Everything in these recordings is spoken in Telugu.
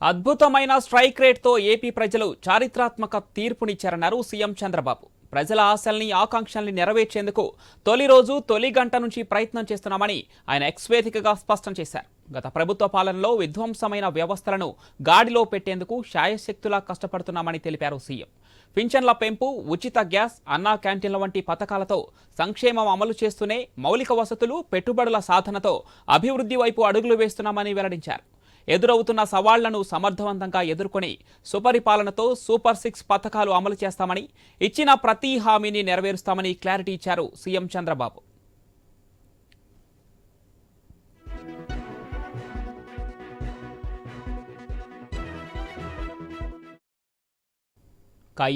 అద్భుతమైన స్ట్రైక్ రేట్తో ఏపీ ప్రజలు చారిత్రాత్మక తీర్పునిచ్చారన్నారు సీఎం చంద్రబాబు. ప్రజల ఆశల్ని ఆకాంక్షల్ని నెరవేర్చేందుకు తొలి రోజు తొలి గంట నుంచి ప్రయత్నం చేస్తున్నామని ఆయన ఎక్స్ వేదికగా స్పష్టం చేశారు. గత ప్రభుత్వ పాలనలో విధ్వంసమైన వ్యవస్థలను గాడిలో పెట్టేందుకు శాయశక్తులా కష్టపడుతున్నామని తెలిపారు సీఎం. పింఛన్ల పెంపు, ఉచిత గ్యాస్, అన్నా క్యాంటీన్ల వంటి పథకాలతో సంక్షేమం అమలు చేస్తూనే మౌలిక వసతులు, పెట్టుబడుల సాధనతో అభివృద్ధి వైపు అడుగులు వేస్తున్నామని వెల్లడించారు. ఎదురవుతున్న సవాళ్లను సమర్థవంతంగా ఎదుర్కొని సుపరిపాలనతో సూపర్ 6 పథకాలు అమలు చేస్తామని, ఇచ్చిన ప్రతి హామీని నెరవేరుస్తామని క్లారిటీ ఇచ్చారు సీఎం చంద్రబాబు.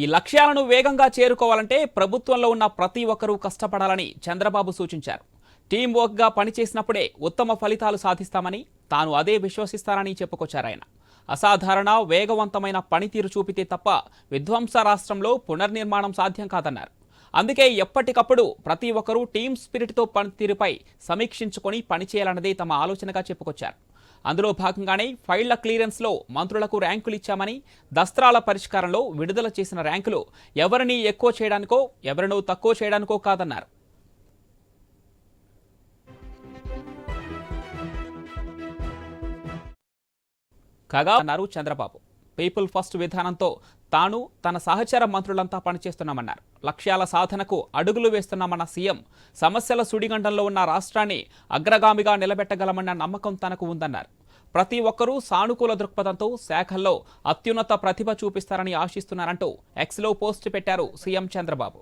ఈ లక్ష్యాలను వేగంగా చేరుకోవాలంటే ప్రభుత్వంలో ఉన్న ప్రతి ఒక్కరూ కష్టపడాలని చంద్రబాబు సూచించారు. టీం వర్క్గా పనిచేసినప్పుడే ఉత్తమ ఫలితాలు సాధిస్తామని, తాను అదే విశ్వసిస్తానని చెప్పుకొచ్చారాయన. అసాధారణ వేగవంతమైన పనితీరు చూపితే తప్ప విధ్వంస రాష్ట్రంలో పునర్నిర్మాణం సాధ్యం కాదన్నారు. అందుకే ఎప్పటికప్పుడు ప్రతి ఒక్కరూ టీం స్పిరిట్తో పనితీరుపై సమీక్షించుకొని పనిచేయాలన్నదే తమ ఆలోచనగా చెప్పుకొచ్చారు. అందులో భాగంగానే ఫైళ్ల క్లియరెన్స్లో మంత్రులకు ర్యాంకులు ఇచ్చామని, దస్త్రాల పరిష్కారంలో విడుదల చేసిన ర్యాంకులు ఎవరిని ఎక్కువ చేయడానికో ఎవరినో తక్కువ చేయడానికో కాదన్నారు. కాగా అన్నారు చంద్రబాబు. పీపుల్ ఫస్ట్ విధానంతో తాను తన సహచర మంత్రులంతా పనిచేస్తున్నామన్నారు. లక్ష్యాల సాధనకు అడుగులు వేస్తున్నామన్న సీఎం సమస్యల సుడిగండంలో ఉన్న రాష్ట్రాన్ని అగ్రగామిగా నిలబెట్టగలమన్న నమ్మకం తనకు ఉందన్నారు. ప్రతి ఒక్కరూ సానుకూల దృక్పథంతో శాఖల్లో అత్యున్నత ప్రతిభ చూపిస్తారని ఆశిస్తున్నారంటూ ఎక్స్లో పోస్ట్ పెట్టారు సీఎం చంద్రబాబు.